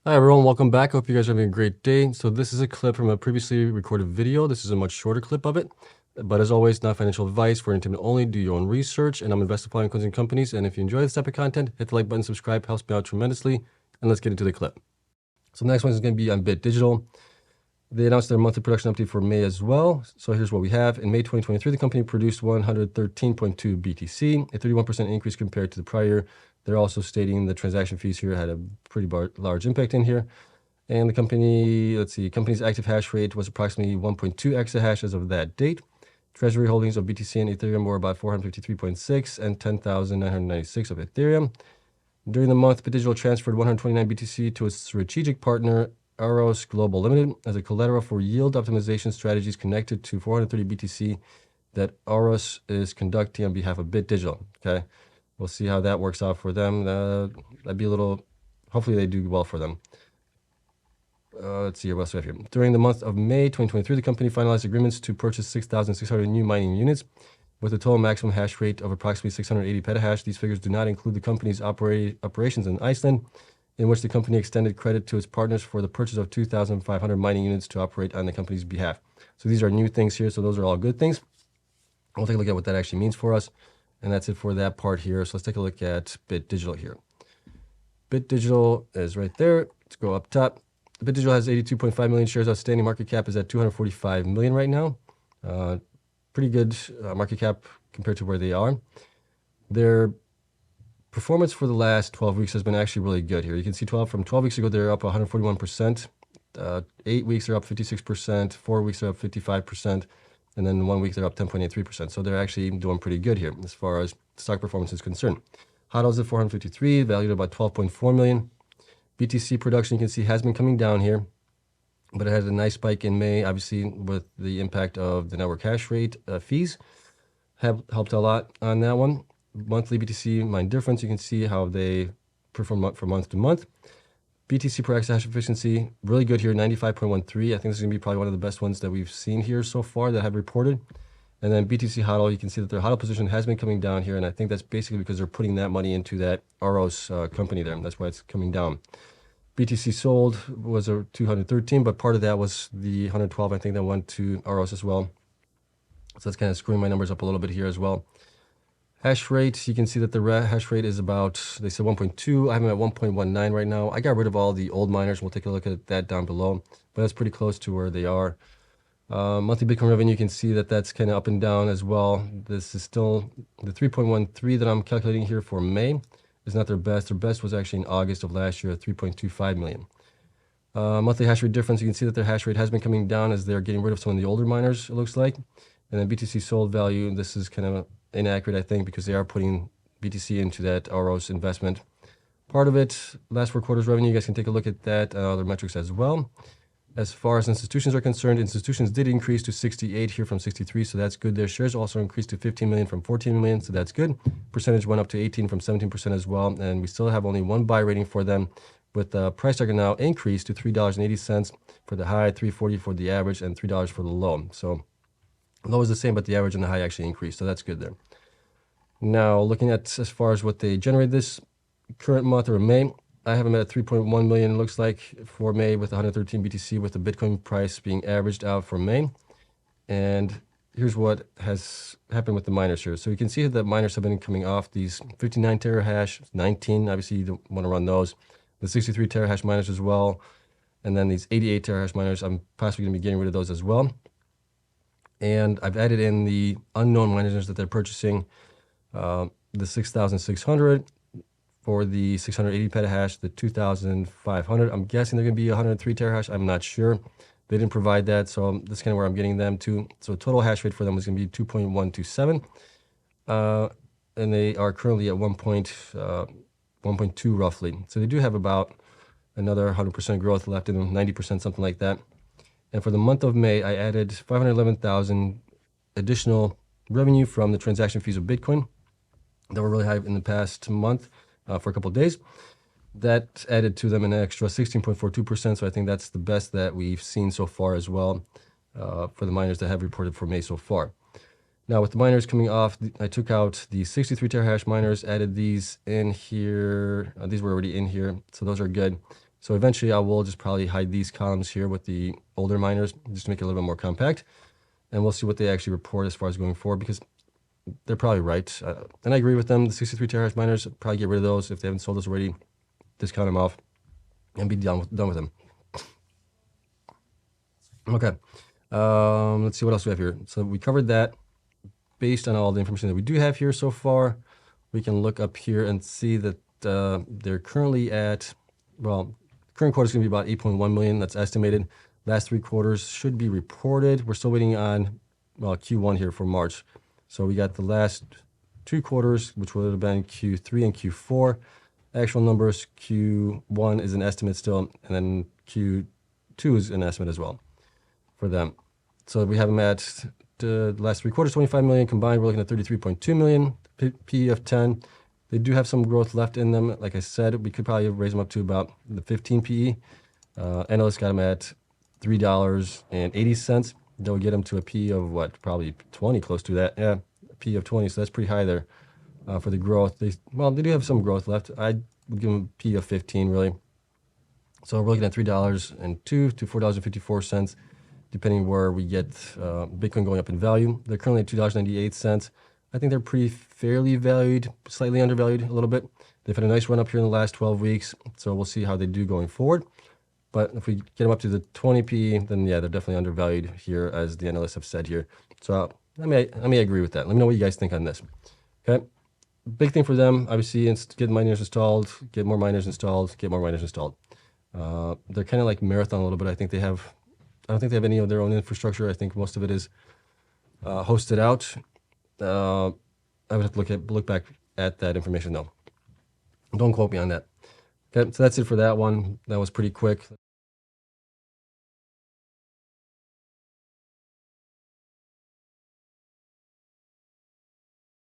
Hi everyone, welcome back. Hope you guys are having a great day. So this is a clip from a previously recorded video. This is a much shorter clip of it. But as always, not financial advice, for entertainment only. Do your own research. And I'm invested in closing companies. And if you enjoy this type of content, hit the like button, subscribe, helps me out tremendously. And let's get into the clip. So the next one is going to be on Bit Digital. They announced their monthly production update for May as well. So here's what we have. In May 2023, the company produced 113.2 BTC, a 31% increase compared to the prior year. They're also stating the transaction fees here had a pretty large impact in here. And the company's active hash rate was approximately 1.2 exahash as of that date. Treasury holdings of BTC and Ethereum were about 453.6 and 10,996 of Ethereum. During the month, BitDigital transferred 129 BTC to its strategic partner, Aros Global Limited, as a collateral for yield optimization strategies connected to 430 BTC that Aros is conducting on behalf of BitDigital. Okay, we'll see how that works out for them. That'd be hopefully they do well for them. Let's see what else we have here. During the month of May 2023, the company finalized agreements to purchase 6,600 new mining units with a total maximum hash rate of approximately 680 petahash. These figures do not include the company's operations in Iceland, in which the company extended credit to its partners for the purchase of 2,500 mining units to operate on the company's behalf. So these are new things here, so those are all good things. We'll take a look at what that actually means for us, and that's it for that part here. So let's take a look at Bit Digital here. Bit Digital is right there. Let's go up top. BitDigital has 82.5 million shares outstanding. Market cap is at 245 million right now. Pretty good market cap compared to where they are. Their performance for the last 12 weeks has been actually really good here. You can see from 12 weeks ago, they're up 141%. 8 weeks, they're up 56%. 4 weeks, they're up 55%. And then 1 week, they're up 10.83%. So they're actually doing pretty good here as far as stock performance is concerned. HODL's at 453, valued at about 12.4 million. BTC production, you can see, has been coming down here, but it had a nice spike in May, obviously, with the impact of the network hash rate fees. Have helped a lot on that one. Monthly BTC mine difference, you can see how they perform from month to month. BTC per exahash efficiency, really good here, 95.13. I think this is going to be probably one of the best ones that we've seen here so far that have reported. And then BTC HODL, you can see that their HODL position has been coming down here, and I think that's basically because they're putting that money into that Aros company there. That's why it's coming down. BTC sold was a 213, but part of that was the 112, I think, that went to Aros as well. So that's kind of screwing my numbers up a little bit here as well. Hash rate, you can see that the hash rate is about, they said 1.2. I have them at 1.19 right now. I got rid of all the old miners. We'll take a look at that down below, but that's pretty close to where they are. Monthly Bitcoin revenue, you can see that that's kind of up and down as well. This is still the 3.13 that I'm calculating here for May is not their best. Their best was actually in August of last year at 3.25 million. Monthly hash rate difference, you can see that their hash rate has been coming down as they're getting rid of some of the older miners, it looks like. And then BTC sold value, this is kind of inaccurate, I think, because they are putting BTC into that Aros investment. Part of it, last 4 quarters revenue, you guys can take a look at that, other metrics as well. As far as institutions are concerned, institutions did increase to 68 here from 63, so that's good. Their shares also increased to 15 million from 14 million, so that's good. Percentage went up to 18 from 17% as well, and we still have only one buy rating for them, with the price target now increased to $3.80 for the high, $3.40 for the average, and $3 for the low. So low is the same, but the average and the high actually increased, so that's good there. Now, looking at as far as what they generated this current month or May, I have them at 3.1 million, it looks like, for May with 113 BTC, with the Bitcoin price being averaged out for May. And here's what has happened with the miners here. So you can see that miners have been coming off these 59 terahash, 19, obviously you don't want to run those. The 63 terahash miners as well. And then these 88 terahash miners, I'm possibly going to be getting rid of those as well. And I've added in the unknown miners that they're purchasing, the 6,600. For the 680 petahash, the 2,500. I'm guessing they're going to be 103 terahash. I'm not sure. They didn't provide that, so that's kind of where I'm getting them to. So total hash rate for them is going to be 2.127. And they are currently at 1.2 roughly. So they do have about another 100% growth left in them, 90%, something like that. And for the month of May, I added 511,000 additional revenue from the transaction fees of Bitcoin that were really high in the past month. For a couple of days. That added to them an extra 16.42%, so I think that's the best that we've seen so far as well for the miners that have reported for May so far. Now, with the miners coming off, I took out the 63 terahash miners, added these in here. These were already in here, so those are good. So eventually I will just probably hide these columns here with the older miners just to make it a little bit more compact. And we'll see what they actually report as far as going forward, because they're probably right. And I agree with them. The 63 terahash miners, probably get rid of those if they haven't sold those already. Discount them off and be done with them. Okay. Let's see what else we have here. So we covered that. Based on all the information that we do have here so far, we can look up here and see that they're currently at, well, current quarter is going to be about 8.1 million. That's estimated. Last 3 quarters should be reported. We're still waiting on, well, Q1 here for March. So we got the last 2 quarters, which would have been Q3 and Q4. Actual numbers, Q1 is an estimate still, and then Q2 is an estimate as well for them. So we have them at the last 3 quarters, 25 million combined. We're looking at 33.2 million, PE of 10. They do have some growth left in them. Like I said, we could probably raise them up to about the 15 PE. Analysts got them at $3.80. That would get them to a PE of what? Probably 20, close to that. Yeah, PE of 20. So that's pretty high there for the growth. They do have some growth left. I'd give them a PE of 15, really. So we're looking at $3.02 to $4.54, depending where we get Bitcoin going up in value. They're currently at $2.98. I think they're pretty fairly valued, slightly undervalued a little bit. They've had a nice run up here in the last 12 weeks, so we'll see how they do going forward. But if we get them up to the 20 PE, then yeah, they're definitely undervalued here, as the analysts have said here. So I may agree with that. Let me know what you guys think on this. Okay, big thing for them, obviously, is get miners installed, get more miners installed, get more miners installed. They're kind of like Marathon a little bit. I don't think they have any of their own infrastructure. I think most of it is hosted out. I would have to look back at that information though. Don't quote me on that. Okay, so that's it for that one. That was pretty quick.